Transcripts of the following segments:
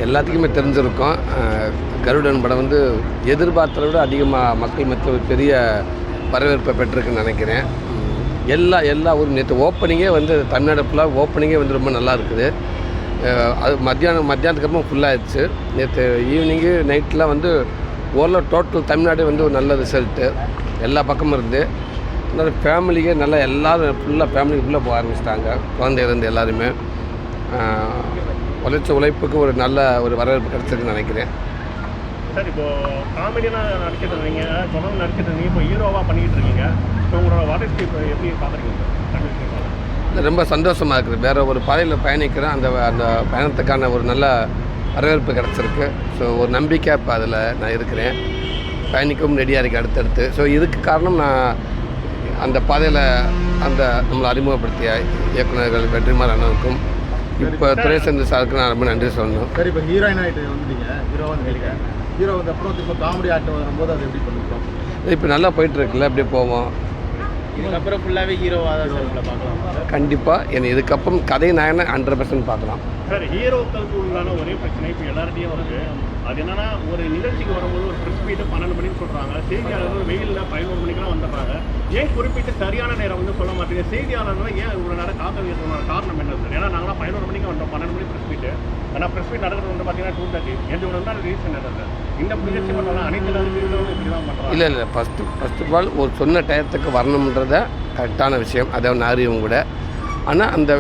எல்லாத்துக்குமே தெரிஞ்சிருக்கும். கருடன் படம் வந்து எதிர்பார்த்ததை விட அதிகமாக மக்கள் மத்தியில் ஒரு பெரிய வரவேற்பை பெற்றிருக்குன்னு நினைக்கிறேன். எல்லா ஊரும் நேற்று ஓப்பனிங்கே வந்து தமிழ்நாடு ஃபுல்லாக ஓப்பனிங்கே வந்து ரொம்ப நல்லா இருக்குது. அது மத்தியானத்துக்கு அப்புறம் ஃபுல்லாகிடுச்சு. நேற்று ஈவினிங்கு நைட்லாம் வந்து ஓரளவு டோட்டல் தமிழ்நாடு வந்து ஒரு நல்ல ரிசல்ட்டு எல்லா பக்கமும் இருந்து. அதனால் ஃபேமிலிக்கே நல்லா எல்லோரும் ஃபுல்லாக ஃபேமிலிக்கு ஃபுல்லாக போக ஆரம்பிச்சிட்டாங்க. குழந்தையிலேருந்து எல்லாருமே உழைப்புக்கு ஒரு நல்ல ஒரு வரவேற்பு கிடச்சிருக்குன்னு நினைக்கிறேன். சார், இப்போது காமெடியெலாம் நடிக்கிறது நீங்கள் தொடர்ந்து நடிக்கிறது நீங்கள் இப்போ ஹீரோவாக பண்ணிக்கிட்டு இருக்கீங்க. இப்போ உங்களோட வளர்ச்சி இப்போ எப்படி பார்க்குறீங்க சார்? ரொம்ப சந்தோஷமாக இருக்குது. வேறு ஒரு பாதையில் பயணிக்கிறேன். அந்த பயணத்துக்கான ஒரு நல்ல வரவேற்பு கிடச்சிருக்கு. ஸோ ஒரு நம்பிக்கை இப்போ அதில் நான் இருக்கிறேன். பயணிக்கவும் ரெடியாக இருக்கேன் அடுத்தடுத்து. ஸோ இதுக்கு காரணம் நான் அந்த பாதையில் நம்மளை அறிமுகப்படுத்திய இயக்குநர்கள் வெற்றிமாறன் அண்ணனுக்கும் இப்போ துரைசந்திர சாருக்கு நான் ரொம்ப நன்றி சொல்லணும். சரி, இப்போ ஹீரோயின் ஆகிட்டு வந்துட்டீங்க, ஹீரோ வந்து அப்புறம் இப்போ காமெடி ஆக்ட் வரும்போது அதை எப்படி பண்ணிக்கிறோம்? இப்போ நல்லா போயிட்டுருக்குல்ல, அப்படியே போவோம். இதுக்கப்புறம் ஃபுல்லாகவே ஹீரோவாக தான் சார் உங்களை பார்க்கலாம். கண்டிப்பாக என்னை இதுக்கப்புறம் கதை நாயனை 100% பார்க்கலாம். சார், ஹீரோக்களுக்கு உள்ளான ஒரே பிரச்சனை இப்போ எல்லார்ட்டையும் வருது. அது என்னன்னா, ஒரு நிகழ்ச்சிக்கு வரும்போது ஒரு ப்ரெஸ் மீட்டு 12 மணிக்கு சொல்கிறாங்க. செய்தியாளர்கள் வெயிலில் 11 மணிக்கெலாம் வந்துடுறாங்க. ஏன் குறிப்பிட்டு சரியான நேரம் வந்து சொல்ல மாட்டேங்க? செய்தியாளர்கள் ஏன் ஒரு நேரம் காக்க வைக்கிறதுனால காரணம் என்ன சார்? ஏன்னா நாங்களாம் 11 மணிக்கு வந்தோம், 12 மணிக்கு ப்ரெஸ் மீட்டு. ஆனால் ப்ரெஸ் மீட் நடக்கிறது வந்து பார்த்தீங்கன்னா 2:30. எது ஒன்று தான் ரீசன் என்ன சார்? இந்த நிகழ்ச்சி பண்ணலாம் அனைத்து எல்லாருக்கும் இப்படி தான் பண்ணுறாங்க. இல்லை ஃபஸ்ட் ஆஃப் ஆல் ஒரு சொன்ன டயத்துக்கு வரணுன்றத கரெக்டான விஷயம், அதை ஒன்று அறிவும் கூட. ஆனால் அந்த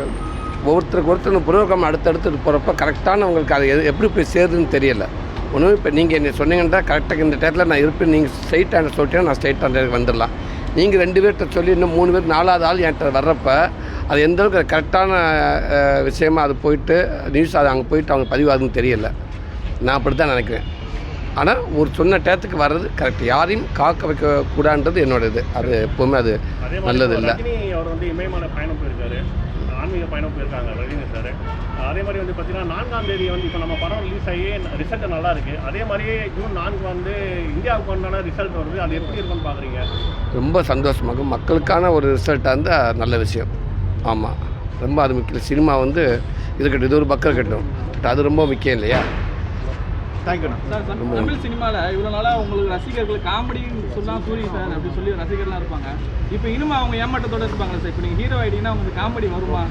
ஒருத்தருக்கு புரோகிராம் அடுத்தடுத்து போகிறப்ப கரெக்டானவங்களுக்கு அது எப்படி போய் சேருதுன்னு தெரியலை. ஒன்றும் இப்போ நீங்கள் என்ன சொன்னீங்கன்னா கரெக்டாக இந்த டயத்தில் நான் இருப்பேன், நீங்கள் ஸ்ட்ரைட்டாக சொல்லிட்டீங்கன்னா நான் ஸ்ட்ரைட்டாக அந்த வந்துடலாம். நீங்கள் 2 பேர்கிட்ட சொல்லி இன்னும் 3 பேர் 4வது ஆள் என்கிட்ட வர்றப்ப அது எந்தளவுக்கு கரெக்டான விஷயமாக அது போயிட்டு நியூஸ் அது அங்கே போயிட்டு அவங்க பதிவாகுதுன்னு தெரியலை. நான் அப்படி தான் நினைக்கிறேன். ஆனால் ஒரு சொன்ன டயத்துக்கு வர்றது கரெக்ட். யாரையும் காக்க வைக்கக்கூடாதுன்றது என்னோட இது. அது எப்போவுமே அது நல்லது இல்லை. அவர் வந்து இமயமலை பயணம் போயிருக்காரு, ஆன்மீக பயணம் போயிருக்காங்க ரஜினி சார். அதே மாதிரி வந்து பார்த்தீங்கன்னா 4ஆம் தேதி வந்து இப்போ நம்ம படம் ரிலீஸ் ஆகி ரிசல்ட் நல்லா இருக்குது. அதே மாதிரியே ஜூன் 4 வந்து இந்தியாவுக்கு வந்தான ரிசல்ட் வருது. அது எப்படி இருக்குன்னு பார்க்குறீங்க? ரொம்ப சந்தோஷமாக மக்களுக்கான ஒரு ரிசல்ட்டாக இருந்தால் நல்ல விஷயம். ஆமாம், ரொம்ப அது முக்கியம். சினிமா வந்து இருக்கட்டும், இது ஒரு பக்கம் இருக்கட்டும், பட் அது ரொம்ப முக்கியம் இல்லையா? தேங்க்யூண்ணா. சார், தமிழ் சினிமாவில் இவ்வளோ நாளாக உங்களுக்கு ரசிகர்கள் காமெடின்னு சொன்னால் சூரிய சார் அப்படி சொல்லி ரசிகர்லாம் இருப்பாங்க. இப்போ இனிமே அவங்க ஏமாற்றத்தோடு இருப்பாங்களா சார்? இப்போ நீங்கள் ஹீரோ ஆகிட்டீங்கன்னா உங்களுக்கு காமெடி வருமா?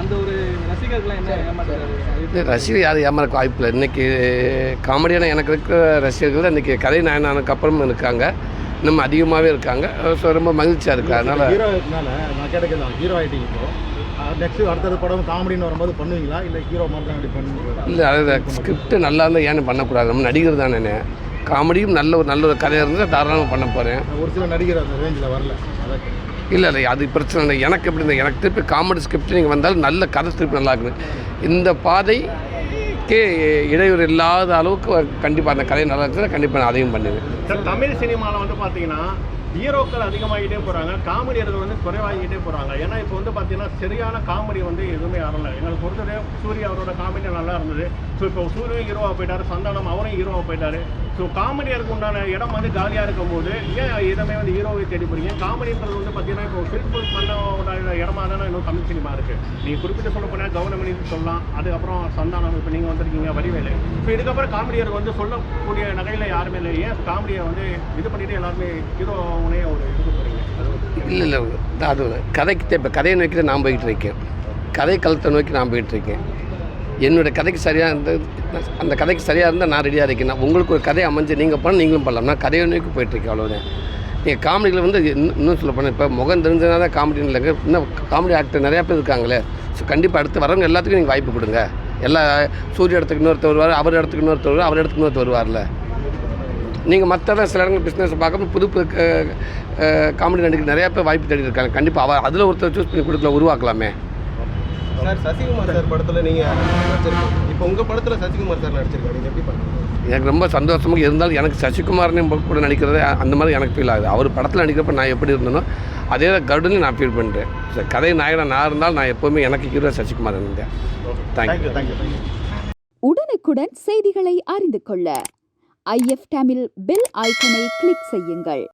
அந்த ஒரு ரசிகர்கள்லாம் என்ன ஏமாற்ற? ரசிகர் யாரும் ஏமாறக்க வாய்ப்பு இல்லை. இன்றைக்கி காமெடியான எனக்கு இருக்கிற ரசிகர்கள் இன்றைக்கி கதை நாயனானுக்கு அப்புறம் இருக்காங்க, இன்னும் அதிகமாகவே இருக்காங்க. ஸோ ரொம்ப மகிழ்ச்சியாக இருக்குது. அதனால் ஹீரோனால நான் கேட்கலாம், ஹீரோ ஆகிட்டீங்க, இப்போ நெக்ஸ்ட்டு அடுத்தது படம் காமெடின்னு வரும்போது பண்ணுவீங்களா, இல்லை ஹீரோ மாதிரி தான் அப்படி பண்ணுவீங்களா? இல்லை, அது ஸ்கிரிப்ட்டு நல்லா இருந்தால் ஏன்னு பண்ணக்கூடாது? நம்ம நடிகர் தான். நான் காமெடியும் நல்ல ஒரு கதையாக இருந்தால் தாராளமாக பண்ண போகிறேன். ஒரு சில நடிகர் அந்த ரேஞ்சில் வரல. இல்லை அது பிரச்சனை இல்லை. எனக்கு எப்படி இருந்தது, எனக்கு திருப்பி காமெடி ஸ்கிரிப்ட் நீங்கள் வந்தாலும் நல்ல கதை ஸ்கிரிப்ட் நல்லா இருக்குது. இந்த பாதைக்கே இடையூறு இல்லாத அளவுக்கு கண்டிப்பாக அந்த கதை நல்லா இருக்குதுன்னா கண்டிப்பாக நான் அதையும் பண்ணுவேன். சார், தமிழ் சினிமாவில் வந்து பார்த்தீங்கன்னா ஹீரோக்கள் அதிகமாகிட்டே போகிறாங்க, காமெடியர்கள் வந்து குறைவாகிட்டே போகிறாங்க. ஏன்னா இப்போ வந்து பார்த்தீங்கன்னா சரியான காமெடி வந்து எதுவுமே வரல. எங்களுக்கு பொறுத்தவரை சூர்யா அவரோட காமெடி நல்லா இருந்தது. ஸோ இப்போ சூரிய ஹீரோவாக போயிட்டார், சந்தானம் அவரும் ஹீரோவாக போயிட்டார். ஸோ காமெடியருக்கு உண்டான இடம் வந்து காலியாக இருக்கும் போது ஏன் எதுவுமே வந்து ஹீரோவை தேடி போகிறீங்க? காமெடின்றது வந்து பார்த்தீங்கன்னா இப்போ ஃபில்ஃபுல் பண்ண இடமா தானே இன்னும் தமிழ் சினிமா இருக்குது. நீங்கள் குறிப்பிட்டு சொல்ல போனால் கவர்மெண்ட் சொல்லலாம், அதுக்கப்புறம் சந்தானம், இப்போ நீங்கள் வந்திருக்கீங்க வடிவேலு. ஸோ இதுக்கப்புறம் காமெடியருக்கு வந்து சொல்லக்கூடிய நகையில் யாருமே இல்லை. ஏன் காமெடியை வந்து இது பண்ணிவிட்டு எல்லாருமே ஹீரோ ஒரு இது போகிறீங்க? இல்லை அது கதைக்கு இப்போ கதையை நோக்கி நான் போய்கிட்டு இருக்கேன். கதை களத்தை நோக்கி நான் போயிட்டுருக்கேன். என்னோடய கதைக்கு சரியாக இருந்தது, அந்த கதைக்கு சரியாக இருந்தால் நான் ரெடியாக இருக்கேன். நான் உங்களுக்கு ஒரு கதை அமைஞ்சு நீங்கள் பண்ண நீங்களும் பண்ணலாம். நான் கதையை நோக்கி போயிட்டுருக்கேன், அவ்வளோதான். நீங்கள் காமெடியில் வந்து இன்னும் சொல்ல போனால் இப்போ முகம் தெரிஞ்சதுனால தான் காமெடின்னு இல்லைங்க, இன்னும் காமெடி ஆக்டர் நிறையா பேர் இருக்காங்களே. ஸோ கண்டிப்பாக அடுத்து வரவங்க எல்லாத்துக்கும் நீங்கள் வாய்ப்பு கொடுங்க. எல்லா சூரிய இடத்துக்கு இன்னொருத்தர் வருவார், அவர் இடத்துக்கு இன்னொருத்தர் வருவார், அவர் இடத்துக்கு இன்னொருத்தர் வருவார்ல. நீங்கள் மற்றதான் சில இடங்கள் பிஸ்னஸ் பார்க்காம புது காமெடி நடிக்க நிறையா பேர் வாய்ப்பு தேடி இருக்காங்க. கண்டிப்பாக அதில் ஒருத்தர் சூஸ் பண்ணி கொடுக்கல உருவாக்கலாமே. சார், சசிகுமார் சார் படத்தில் நீங்கள் நடிச்சிருக்கீங்க, இப்போ உங்கள் படத்தில் சசிகுமார் சார் நடிச்சிருக்காங்க, நீங்கள் எப்படி பண்ணுறீங்க? எனக்கு ரொம்ப சந்தோஷமாக இருந்தாலும் எனக்கு சசிகுமாரனே கூட நடிக்கிறது அந்த மாதிரி எனக்கு ஃபீல் ஆகுது. அவர் படத்தில் நடிக்கிறப்ப நான் எப்படி இருந்தேனோ அதே கருடனையும் நான் ஃபீல் பண்ணுறேன். கதை நாயகனாக நான் இருந்தாலும் நான் எப்போவுமே எனக்கு ஹீரோ சசிகுமார் இருந்தேன். தேங்க்யூ. உடனுக்குடன் செய்திகளை அறிந்து கொள்ள IF தமிழ் பெல் ஐக்கனை கிளிக் செய்யுங்கள்.